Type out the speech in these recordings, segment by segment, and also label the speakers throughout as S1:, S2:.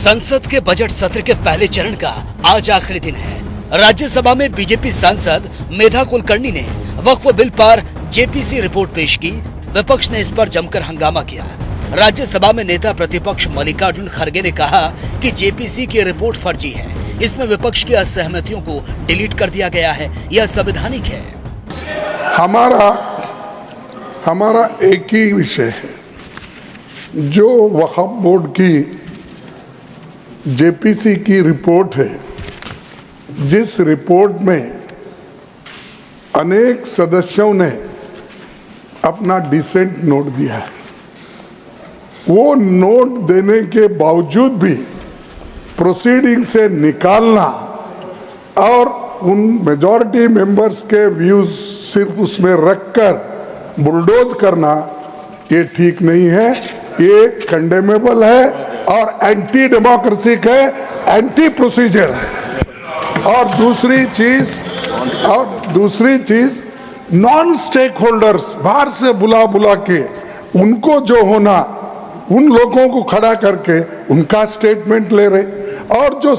S1: संसद के बजट सत्र के पहले चरण का आज आखिरी दिन है। राज्यसभा में बीजेपी सांसद मेधा कुलकर्णी ने वक्फ बिल पर जेपीसी रिपोर्ट पेश की। विपक्ष ने इस पर जमकर हंगामा किया। राज्यसभा में नेता प्रतिपक्ष मल्लिकार्जुन खड़गे ने कहा कि जेपीसी की रिपोर्ट फर्जी है। इसमें विपक्ष की असहमतियों को डिलीट कर दिया गया है। यह संवैधानिक है।
S2: हमारा एक ही विषय है, जो वक्फ बोर्ड की जेपीसी की रिपोर्ट है, जिस रिपोर्ट में अनेक सदस्यों ने अपना डिसेंट नोट दिया है, वो नोट देने के बावजूद भी प्रोसीडिंग से निकालना और उन मेजॉरिटी मेंबर्स के व्यूज सिर्फ उसमें रखकर बुलडोज करना, ये ठीक नहीं है। ये कंडेमेबल है और एंटी डेमोक्रेसिक है, एंटी प्रोसीजर है। और दूसरी चीज नॉन स्टेक होल्डर्स बाहर से बुला के उनको जो होना, उन लोगों को खड़ा करके उनका स्टेटमेंट ले रहे। और जो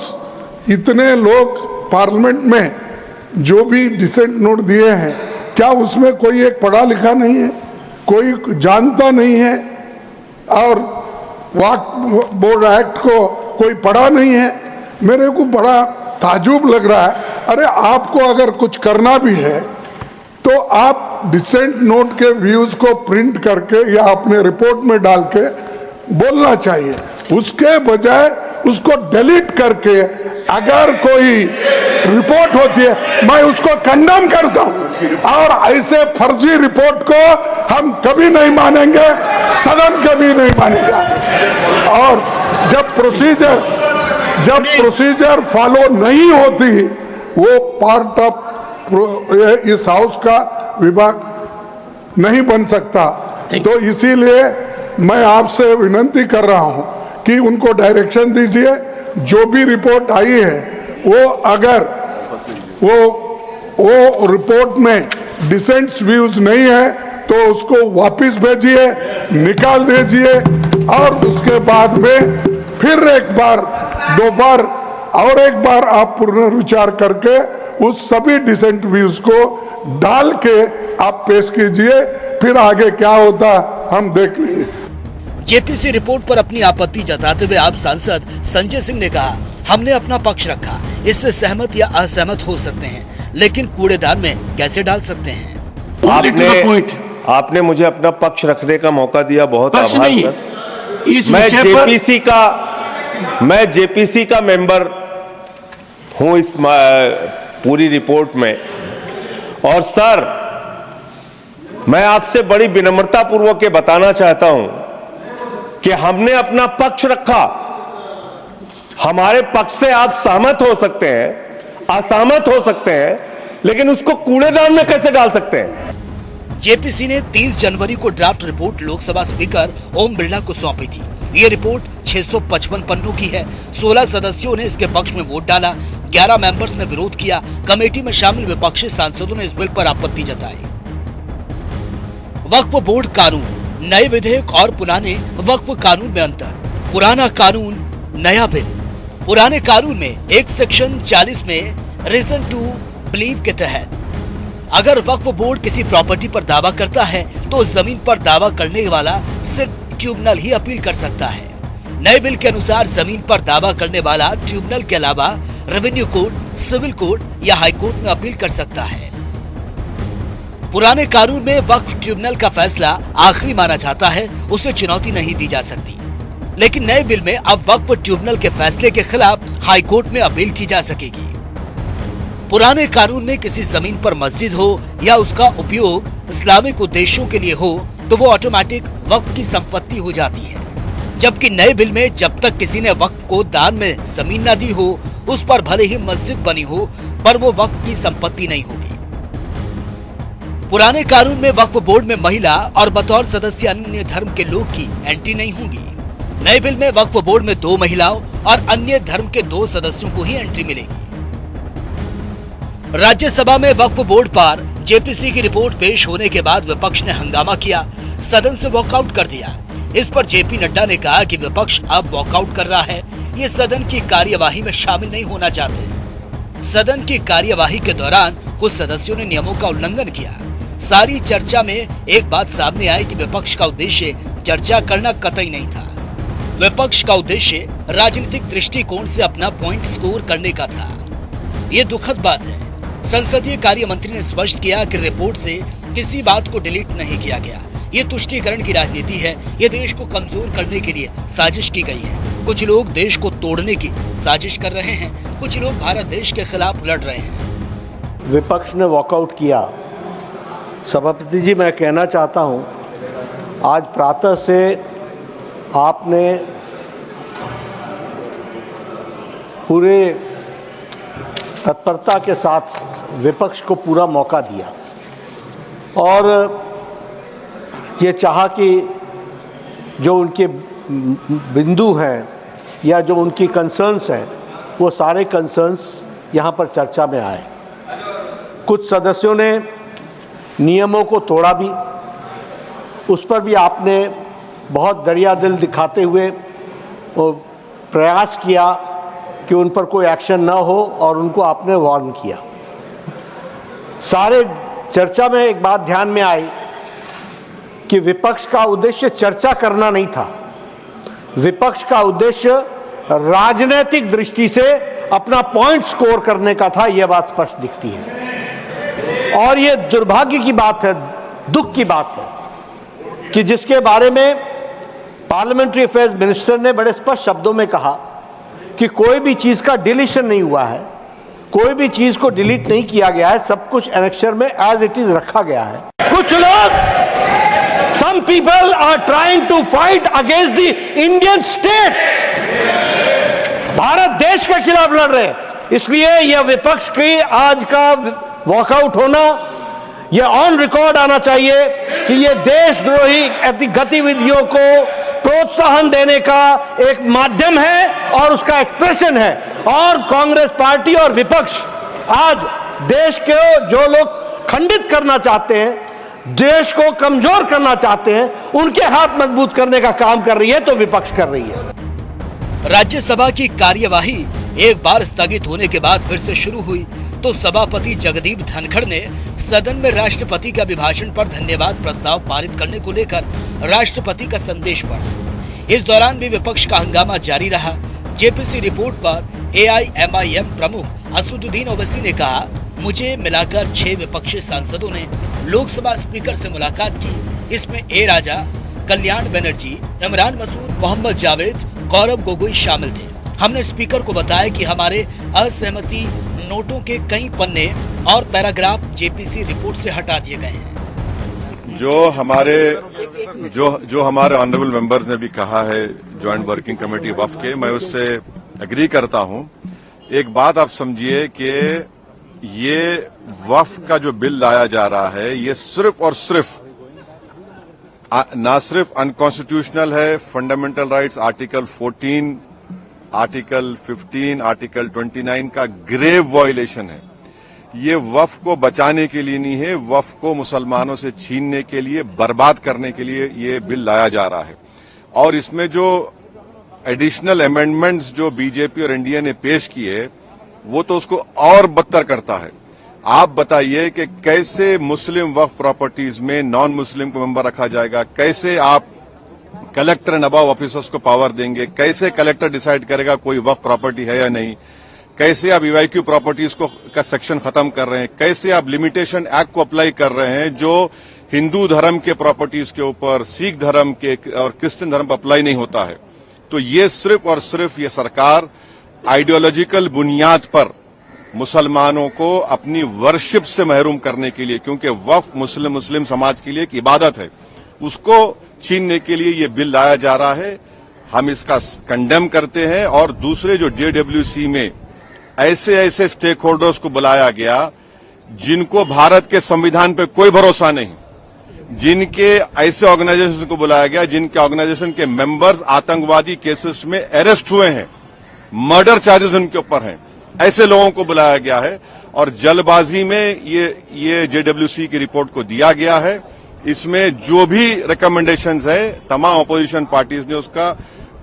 S2: इतने लोग पार्लियामेंट में जो भी डिसेंट नोट दिए हैं, क्या उसमें कोई एक पढ़ा लिखा नहीं है, कोई जानता नहीं है और वक्फ बोर्ड एक्ट को कोई पढ़ा नहीं है? मेरे को बड़ा ताजुब लग रहा है। अरे आपको अगर कुछ करना भी है तो आप डिसेंट नोट के व्यूज को प्रिंट करके या अपने रिपोर्ट में डाल के बोलना चाहिए। उसके बजाय उसको डिलीट करके अगर कोई रिपोर्ट होती है, मैं उसको कंडेम करता हूं। और ऐसे फर्जी रिपोर्ट को हम कभी नहीं मानेंगे, सदन कभी नहीं मानेगा। और जब प्रोसीजर फॉलो नहीं होती, वो पार्ट ऑफ इस हाउस का विभाग नहीं बन सकता। तो इसीलिए मैं आपसे विनती कर रहा हूं कि उनको डायरेक्शन दीजिए, जो भी रिपोर्ट आई है वो अगर वो रिपोर्ट में डिसेंट व्यूज नहीं है तो उसको वापस भेजिए, निकाल दीजिए और उसके बाद में फिर एक बार, दो बार और एक बार आप पुनर्विचार करके उस सभी डिसेंट व्यूज को डाल के आप पेश कीजिए। फिर आगे क्या होता हम देख लेंगे।
S1: जेपीसी रिपोर्ट पर अपनी आपत्ति जताते हुए आप सांसद संजय सिंह ने कहा, हमने अपना पक्ष रखा, इससे सहमत या असहमत हो सकते हैं, लेकिन कूड़ेदान में कैसे डाल सकते हैं?
S3: आपने मुझे अपना पक्ष रखने का मौका दिया, बहुत आभार सर। मैं जेपीसी का मेंबर हूं इस पूरी रिपोर्ट में। और सर, मैं आपसे बड़ी विनम्रता पूर्वक ये बताना चाहता हूं कि हमने अपना पक्ष रखा। हमारे पक्ष से आप सहमत हो सकते हैं, असहमत हो सकते हैं, लेकिन उसको कूड़ेदान में कैसे डाल सकते हैं?
S1: जेपीसी ने 30 जनवरी को draft report Lok Sabha speaker Om Birla को सौंपी थी। ये रिपोर्ट 655 पन्नों की है। 16 सदस्यों ने इसके पक्ष में वोट डाला, 11 मेंबर्स ने विरोध किया। कमेटी में शामिल विपक्षी सांसदों ने इस बिल पर आपत्ति जताई। वक्फ बोर्ड कानून, नए विधेयक और पुराने वक्फ कानून में अंतर। पुराना कानून, नया बिल। पुराने कानून में एक सेक्शन 40 में रीजन टू बिलीव के तहत अगर वक्फ बोर्ड किसी प्रॉपर्टी पर दावा करता है तो जमीन पर दावा करने वाला सिर्फ ट्रिब्यूनल ही अपील कर सकता है। नए बिल के अनुसार जमीन पर दावा करने वाला ट्रिब्यूनल के अलावा रेवेन्यू कोर्ट, सिविल कोर्ट या हाई कोर्ट में अपील कर सकता है। पुराने कानून में वक्फ ट्रिब्यूनल का फैसला आखिरी माना जाता है, उसे चुनौती नहीं दी जा सकती। लेकिन नए बिल में अब वक्फ ट्रिब्यूनल के फैसले के खिलाफ हाई कोर्ट में अपील की जा सकेगी। पुराने कानून में किसी जमीन पर मस्जिद हो या उसका उपयोग इस्लामिक उद्देश्यों के लिए हो तो वो ऑटोमेटिक वक्फ की संपत्ति हो जाती है। जबकि नए बिल में जब तक किसी ने वक्फ को दान में जमीन न दी हो, उस पर भले ही मस्जिद बनी हो, पर वो वक्फ की संपत्ति नहीं होगी। पुराने कानून में वक्फ बोर्ड में महिला और बतौर सदस्य अन्य धर्म के लोग की एंट्री नहीं होगी। नए बिल में वक्फ बोर्ड में 2 महिलाओं और अन्य धर्म के 2 सदस्यों को ही एंट्री मिलेगी। राज्यसभा में वक्फ बोर्ड पर जेपीसी की रिपोर्ट पेश होने के बाद विपक्ष ने हंगामा किया, सदन से वॉकआउट कर दिया। इस पर जेपी नड्डा ने कहा कि विपक्ष अब वॉकआउट कर रहा है, ये सदन की कार्यवाही में शामिल नहीं होना चाहते। सदन की कार्यवाही के दौरान कुछ सदस्यों ने नियमों का उल्लंघन किया। सारी चर्चा में एक बात सामने आई कि विपक्ष का उद्देश्य चर्चा करना कतई नहीं था। विपक्ष का उद्देश्य राजनीतिक दृष्टिकोण से अपना पॉइंट स्कोर करने का था। ये दुखद बात है। संसदीय कार्य मंत्री ने स्पष्ट किया कि रिपोर्ट से किसी बात को डिलीट नहीं किया गया। ये तुष्टीकरण की राजनीति है। ये देश को कमजोर करने के लिए साजिश की गई है। कुछ लोग देश को तोड़ने की साजिश कर रहे हैं, कुछ लोग भारत देश के खिलाफ लड़ रहे हैं।
S4: विपक्ष ने वॉकआउट किया। सभापति जी, मैं कहना चाहता हूं, आज प्रातः से आपने पूरे तत्परता के साथ विपक्ष को पूरा मौका दिया और ये चाहा कि जो उनके बिंदु हैं या जो उनकी कंसर्न्स हैं वो सारे कंसर्न्स यहाँ पर चर्चा में आए। कुछ सदस्यों ने नियमों को तोड़ा भी, उस पर भी आपने बहुत दरिया दिल दिखाते हुए वो प्रयास किया कि उन पर कोई एक्शन न हो और उनको आपने वार्न किया। सारे चर्चा में एक बात ध्यान में आई कि विपक्ष का उद्देश्य चर्चा करना नहीं था। विपक्ष का उद्देश्य राजनीतिक दृष्टि से अपना पॉइंट स्कोर करने का था। यह बात स्पष्ट दिखती है और यह दुर्भाग्य की बात है, दुख की बात है कि जिसके बारे में पार्लियामेंट्री अफेयर्स मिनिस्टर ने बड़े स्पष्ट शब्दों में कहा कि कोई भी चीज का डिलीशन नहीं हुआ है, कोई भी चीज को डिलीट नहीं किया गया है, सब कुछ एनेक्सर में एज इट इज रखा गया है। कुछ लोग, some people are trying to fight against the Indian state, Bharat देश के खिलाफ लड़ रहे हैं। इसलिए यह विपक्ष की आज का वॉकआउट होना, यह ऑन रिकॉर्ड आना चाहिए कि यह देशद्रोही गतिविधियों को प्रोत्साहन देने का एक माध्यम है और उसका एक्सप्रेशन है। और कांग्रेस पार्टी और विपक्ष आज देश के जो लोग खंडित करना चाहते हैं, देश को कमजोर करना चाहते हैं, उनके हाथ मजबूत करने का काम कर रही है तो विपक्ष कर रही है।
S1: राज्यसभा की कार्यवाही एक बार स्थगित होने के बाद फिर से शुरू हुई तो सभापति जगदीप धनखड़ ने सदन में राष्ट्रपति के अभिभाषण पर धन्यवाद प्रस्ताव पारित करने को लेकर राष्ट्रपति का संदेश पढ़ा। इस दौरान भी विपक्ष का हंगामा जारी रहा। जेपीसी रिपोर्ट पर AIMIM प्रमुख असदुद्दीन ओवैसी ने कहा, मुझे मिलाकर 6 विपक्षी सांसदों ने लोकसभा स्पीकर से मुलाकात की। इसमें ए राजा, कल्याण बनर्जी, इमरान मसूद, मोहम्मद जावेद, गौरव गोगोई शामिल थे। हमने स्पीकर को बताया कि हमारे असहमति नोटों के कई पन्ने और पैराग्राफ जेपीसी रिपोर्ट से हटा दिए गए हैं।
S5: जो हमारे ऑनरेबल मेंबर्स ने भी कहा है ज्वाइंट वर्किंग कमेटी वक्फ के, मैं उससे एग्री करता हूं। एक बात आप समझिए कि ये वक्फ का जो बिल लाया जा रहा है, ये सिर्फ और सिर्फ ना सिर्फ अनकॉन्स्टिट्यूशनल है, fundamental rights article 14, article 15, article 29 का ग्रेव वायलेशन है। ये वक्फ को बचाने के लिए नहीं है, वक्फ को मुसलमानों से छीनने के लिए, बर्बाद करने के लिए ये बिल लाया जा रहा है। और इसमें जो एडिशनल अमेंडमेंट्स जो बीजेपी और एनडीए ने पेश किए, वो तो उसको और बदतर करता है। आप बताइए कि कैसे मुस्लिम वक्फ प्रॉपर्टीज में नॉन मुस्लिम को मेंबर रखा जाएगा, कैसे आप कलेक्टर एंड अबव ऑफिसर्स को पावर देंगे, कैसे कलेक्टर डिसाइड करेगा कोई वक्फ प्रॉपर्टी है या नहीं, कैसे आप ईवाईक्यू प्रॉपर्टीज का सेक्शन खत्म कर रहे हैं, कैसे आप लिमिटेशन एक्ट को अप्लाई कर रहे हैं जो हिंदू धर्म के प्रॉपर्टीज के ऊपर, सिख धर्म के और क्रिश्चियन धर्म पर अप्लाई नहीं होता है। तो ये सिर्फ और सिर्फ ये सरकार आइडियोलॉजिकल बुनियाद पर मुसलमानों को अपनी वर्शिप से महरूम करने के लिए, क्योंकि वक्फ मुस्लिम समाज के लिए एक इबादत है, उसको छीनने के लिए ये बिल लाया जा रहा है। हम इसका कंडेम करते हैं। और दूसरे जो JWC में ऐसे स्टेक होल्डर्स को बुलाया गया जिनको भारत के संविधान पे कोई भरोसा नहीं, जिनके ऐसे ऑर्गेनाइजेशन को बुलाया गया जिनके ऑर्गेनाइजेशन के मेंबर्स आतंकवादी केसेस में अरेस्ट हुए हैं, मर्डर चार्जेस उनके ऊपर हैं, ऐसे लोगों को बुलाया गया है। और जल्दबाजी में ये JWC की रिपोर्ट को दिया गया है इसमें जो भी रिकमेंडेशंस है तमाम अपोजिशन पार्टीज ने उसका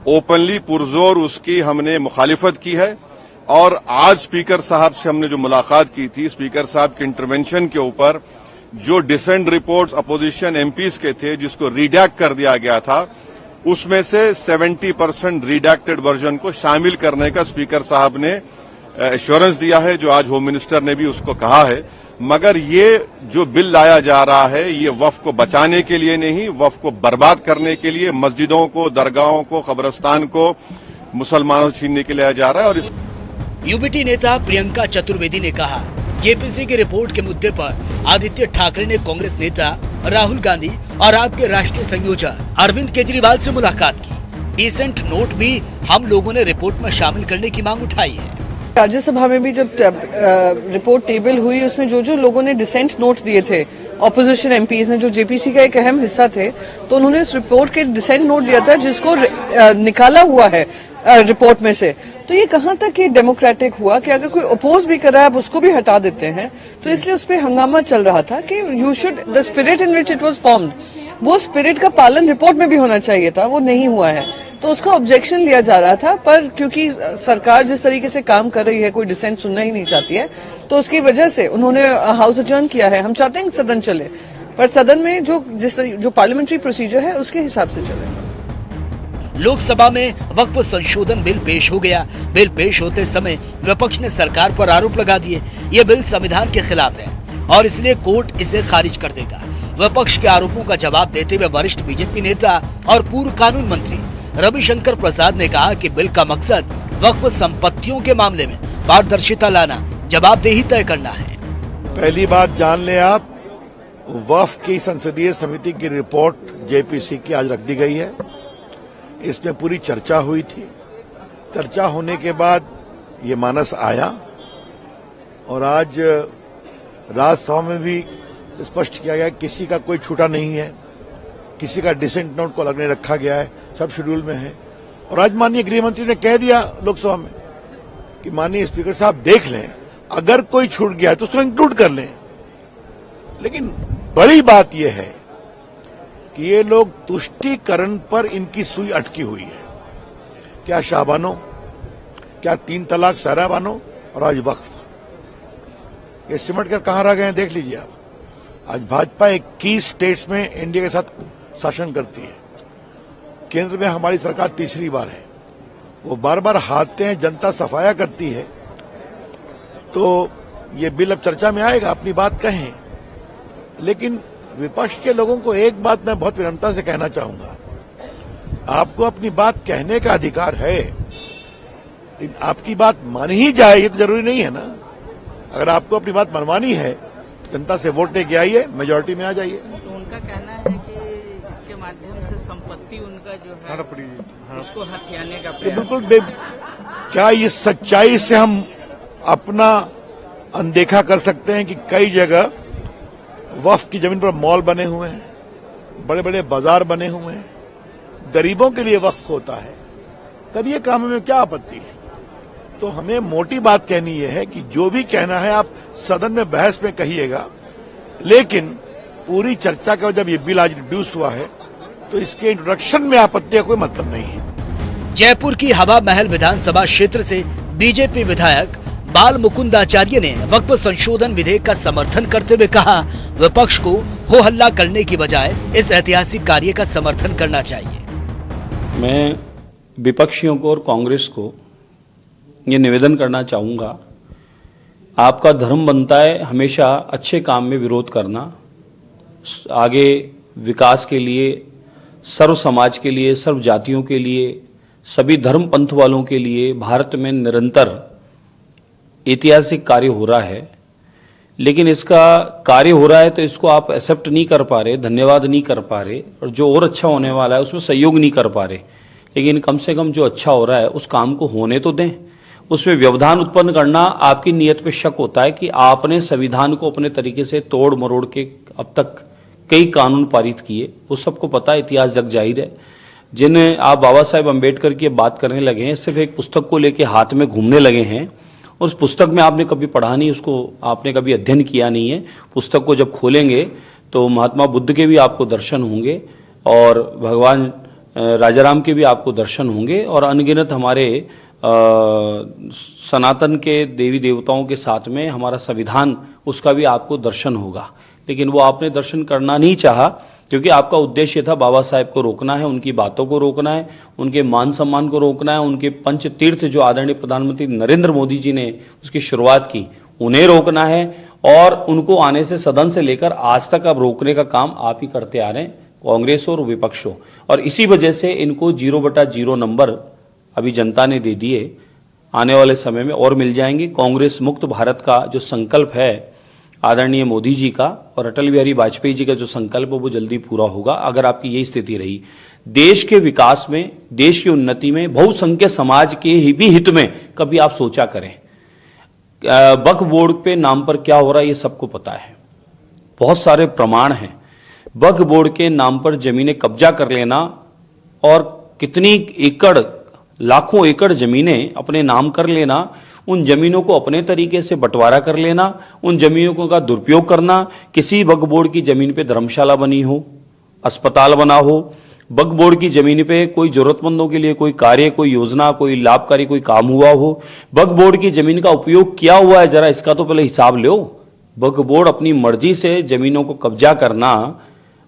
S5: ओपनली पुरजोर उसकी हमने मुखालिफत की है। और आज स्पीकर साहब से हमने जो मुलाकात की थी, स्पीकर साहब के इंटरवेंशन के ऊपर जो डिसेंट रिपोर्ट्स अपोजिशन एमपीज के थे जिसको रिडैक्ट कर दिया गया था, उसमें से 70% रिडैक्टेड वर्जन को शामिल करने का स्पीकर साहब ने एश्योरेंस दिया है, जो आज होम मिनिस्टर ने भी उसको कहा है। मगर ये जो बिल लाया जा रहा है ये वक्फ को बचाने के लिए नहीं, वक्फ को बर्बाद करने के लिए, मस्जिदों को, दरगाहों को, कब्रिस्तान को मुसलमानों से छीनने के लिए लाया जा रहा है। और इस
S1: यूबीटी नेता प्रियंका चतुर्वेदी ने कहा, जेपीसी की रिपोर्ट के मुद्दे पर आदित्य ठाकरे ने कांग्रेस नेता राहुल गांधी और आपके राष्ट्रीय संयोजक अरविंद केजरीवाल से मुलाकात की। डिसेंट नोट भी हम लोगों ने रिपोर्ट में शामिल करने की मांग उठाई है।
S6: राज्यसभा में भी जब रिपोर्ट टेबल हुई, उसमें जो जो लोगों ने डिसेंट नोट्स दिए थे, ऑपोजिशन एमपीज ने, जो जेपीसी का एक अहम हिस्सा थे, तो उन्होंने इस रिपोर्ट के डिसेंट नोट दिया था जिसको निकाला हुआ है रिपोर्ट में से। तो ये कहां तक ये डेमोक्रेटिक हुआ कि अगर कोई अपोज भी कर रहा है आप उसको भी हटा देते हैं। तो इसलिए उस पर हंगामा चल रहा था कि you should the spirit in which it was formed, वो स्पिरिट का पालन रिपोर्ट में भी होना चाहिए था, वो नहीं हुआ है। तो उसका ऑब्जेक्शन लिया जा रहा था, पर क्योंकि सरकार जिस तरीके से काम कर रही है, कोई डिसेंट सुनना ही नहीं चाहती है, तो उसकी वजह से उन्होंने हाउस अडजर्न किया है। हम चाहते हैं कि सदन चले, पर सदन में जो पार्लियामेंट्री प्रोसीजर है उसके हिसाब से चले।
S1: लोकसभा में वक्फ संशोधन बिल पेश हो गया। बिल पेश होते समय विपक्ष ने सरकार पर आरोप लगा दिए, ये बिल संविधान के खिलाफ है और इसलिए कोर्ट इसे खारिज कर देगा। विपक्ष के आरोपों का जवाब देते हुए वरिष्ठ बीजेपी नेता और पूर्व कानून मंत्री रविशंकर प्रसाद ने कहा कि बिल का मकसद वक्फ संपत्तियों के मामले में पारदर्शिता लाना, जवाबदेही तय करना है।
S7: पहली बात जान लें आप, वक्फ की संसदीय समिति की रिपोर्ट जेपीसी की आज रख दी गई है। इसमें पूरी चर्चा हुई थी। चर्चा होने के बाद ये मानस आया और आज राज्यसभा में भी स्पष्ट किया गया किसी का कोई छूटा नहीं है, किसी का डिसेंट नोट को अलग नहीं रखा गया है, सब शेड्यूल में है। और आज माननीय गृह मंत्री ने कह दिया लोकसभा में कि माननीय स्पीकर साहब देख लें, अगर कोई छूट गया है तो उसको इंक्लूड कर लें। लेकिन बड़ी बात यह है कि ये लोग तुष्टीकरण पर इनकी सुई अटकी हुई है। क्या शाहबानो, क्या 3 तलाक सहराबानो और आज वक्फ, ये सिमट कर कहां रह गए हैं देख लीजिए आप। आज भाजपा 21 स्टेट्स में एनडीए के साथ शासन करती है। केंद्र में हमारी सरकार तीसरी बार है। वो बार बार हारते हैं, जनता सफाया करती है। तो ये बिल अब चर्चा में आएगा, अपनी बात कहें। लेकिन विपक्ष के लोगों को एक बात मैं बहुत विनम्रता से कहना चाहूंगा, आपको अपनी बात कहने का अधिकार है, लेकिन आपकी बात मानी ही जाए ये तो जरूरी नहीं है ना। अगर आपको अपनी बात मनवानी है तो जनता से वोट लेके आइए, मेजोरिटी में आ जाइए।
S8: तो उनका कहना है कि इसके माध्यम से संपत्ति उनका जो है उसको हथियाने का प्रयास।
S7: बिल्कुल क्या इस सच्चाई से हम अपना अनदेखा कर सकते हैं कि कई जगह वक्फ की जमीन पर मॉल बने हुए हैं, बड़े बड़े बाजार बने हुए हैं, गरीबों के लिए वक्फ होता है। करिए काम में क्या आपत्ति है। तो हमें मोटी बात कहनी यह है कि जो भी कहना है आप सदन में बहस में कहिएगा, लेकिन पूरी चर्चा के बाद जब ये बिल आज इंट्रोड्यूस हुआ है तो इसके इंट्रोडक्शन में आपत्ति का कोई मतलब नहीं है।
S1: जयपुर की हवा महल विधानसभा क्षेत्र से बीजेपी विधायक बाल मुकुंदाचार्य ने वक्फ संशोधन विधेयक का समर्थन करते हुए कहा, विपक्ष को हो हल्ला करने की बजाय इस ऐतिहासिक कार्य का समर्थन करना चाहिए।
S9: मैं विपक्षियों को और कांग्रेस को ये निवेदन करना चाहूँगा, आपका धर्म बनता है हमेशा अच्छे काम में विरोध करना, आगे विकास के लिए, सर्व समाज के लिए, सर्व जातियों के लिए, सभी धर्म पंथ वालों के लिए भारत में निरंतर ऐतिहासिक कार्य हो रहा है। लेकिन इसका कार्य हो रहा है तो इसको आप एक्सेप्ट नहीं कर पा रहे, धन्यवाद नहीं कर पा रहे, और जो और अच्छा होने वाला है उसमें सहयोग नहीं कर पा रहे। लेकिन कम से कम जो अच्छा हो रहा है उस काम को होने तो दें। उसमें व्यवधान उत्पन्न करना आपकी नीयत पे शक होता है कि आपने संविधान को अपने तरीके से तोड़ मरोड़ के अब तक कई कानून पारित किए, वो सबको पता है, इतिहास जग जाहिर है। जिन आप बाबा साहेब अम्बेडकर की बात करने लगे हैं, सिर्फ एक पुस्तक को लेके हाथ में घूमने लगे हैं। उस पुस्तक में आपने कभी पढ़ा नहीं, उसको आपने कभी अध्ययन किया नहीं है। पुस्तक को जब खोलेंगे तो महात्मा बुद्ध के भी आपको दर्शन होंगे और भगवान राजाराम के भी आपको दर्शन होंगे और अनगिनत हमारे सनातन के देवी देवताओं के साथ में हमारा संविधान, उसका भी आपको दर्शन होगा। लेकिन वो आपने दर्शन करना नहीं चाहा क्योंकि आपका उद्देश्य था बाबा साहेब को रोकना है, उनकी बातों को रोकना है, उनके मान सम्मान को रोकना है, उनके पंच तीर्थ जो आदरणीय प्रधानमंत्री नरेंद्र मोदी जी ने उसकी शुरुआत की उन्हें रोकना है और उनको आने से सदन से लेकर आज तक अब रोकने का काम आप ही करते आ रहे हैं, कांग्रेस और विपक्ष हो। और इसी वजह से इनको 0/0 नंबर अभी जनता ने दे दिए, आने वाले समय में और मिल जाएंगे। कांग्रेस मुक्त भारत का जो संकल्प है आदरणीय मोदी जी का और अटल बिहारी वाजपेयी जी का जो संकल्प है वो जल्दी पूरा होगा अगर आपकी यही स्थिति रही। देश के विकास में, देश की उन्नति में, बहुसंख्यक समाज के ही भी हित में कभी आप सोचा करें। वक्फ बोर्ड पे नाम पर क्या हो रहा है ये सबको पता है, बहुत सारे प्रमाण हैं। वक्फ बोर्ड के नाम पर जमीनें कब्जा कर लेना और कितनी एकड़, लाखों एकड़ जमीनें अपने नाम कर लेना, उन जमीनों को अपने तरीके से बंटवारा कर लेना, उन जमीनों का दुरुपयोग करना, किसी वक्फ बोर्ड की जमीन पे धर्मशाला बनी हो, अस्पताल बना हो, वक्फ बोर्ड की जमीन पे कोई जरूरतमंदों के लिए कोई कार्य, कोई योजना, कोई लाभकारी कोई काम हुआ हो, वक्फ बोर्ड की जमीन का उपयोग किया हुआ है, जरा इसका तो पहले हिसाब लो। वक्फ बोर्ड अपनी मर्जी से जमीनों को कब्जा करना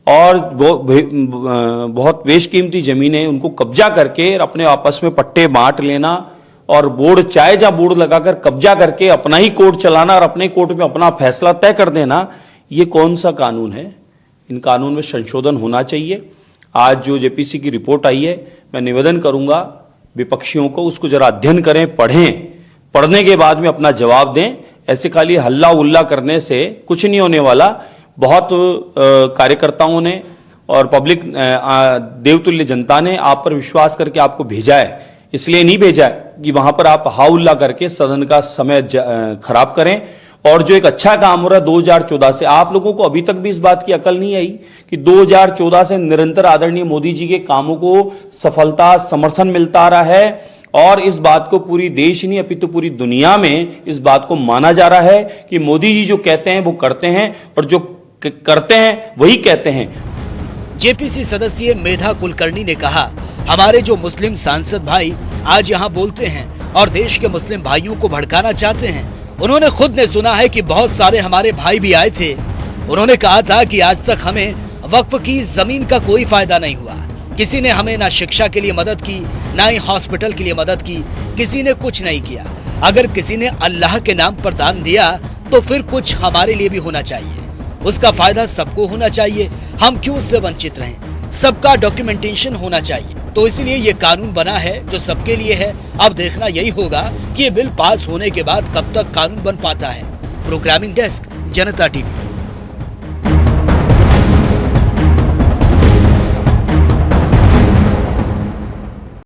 S9: और बहुत बेशकीमती जमीनें उनको कब्जा करके अपने आपस में पट्टे बांट लेना और बोर्ड चाहे जहां बोर्ड लगाकर कब्जा करके अपना ही कोर्ट चलाना और अपने कोर्ट में अपना फैसला तय कर देना, ये कौन सा कानून है? इन कानून में संशोधन होना चाहिए। आज जो जेपीसी की रिपोर्ट आई है, मैं निवेदन करूंगा विपक्षियों को उसको जरा अध्ययन करें, पढ़ें, पढ़ने के बाद में अपना जवाब दें। ऐसे खाली हल्ला उल्ला करने से कुछ नहीं होने वाला। बहुत कार्यकर्ताओं ने और पब्लिक देवतुल्य जनता ने आप पर विश्वास करके आपको भेजा है, इसलिए नहीं भेजा है कि वहां पर आप हाउल्ला करके सदन का समय खराब करें। और जो एक अच्छा काम हो रहा है 2014 से, आप लोगों को अभी तक भी इस बात की अकल नहीं आई कि 2014 से निरंतर आदरणीय मोदी जी के कामों को सफलता, समर्थन मिलता आ रहा है और इस बात को पूरी देश नहीं अपितु पूरी दुनिया में इस बात को माना जा रहा है कि मोदी जी जो कहते हैं वो करते हैं और जो करते हैं वही कहते हैं।
S1: जेपीसी सदस्य मेधा कुलकर्णी ने कहा, हमारे जो मुस्लिम सांसद भाई आज यहाँ बोलते हैं और देश के मुस्लिम भाइयों को भड़काना चाहते हैं, उन्होंने खुद ने सुना है कि बहुत सारे हमारे भाई भी आए थे। उन्होंने कहा था कि आज तक हमें वक्फ की जमीन का कोई फायदा नहीं हुआ, किसी ने हमें ना शिक्षा के लिए मदद की, ना ही हॉस्पिटल के लिए मदद की, किसी ने कुछ नहीं किया। अगर किसी ने अल्लाह के नाम पर दान दिया तो फिर कुछ हमारे लिए भी होना चाहिए, उसका फायदा सबको होना चाहिए, हम क्यों उससे वंचित रहें? सबका डॉक्यूमेंटेशन होना चाहिए। तो इसलिए ये कानून बना है जो सबके लिए है। अब देखना यही होगा कि ये बिल पास होने के बाद कब तक कानून बन पाता है। प्रोग्रामिंग डेस्क, जनता टीवी।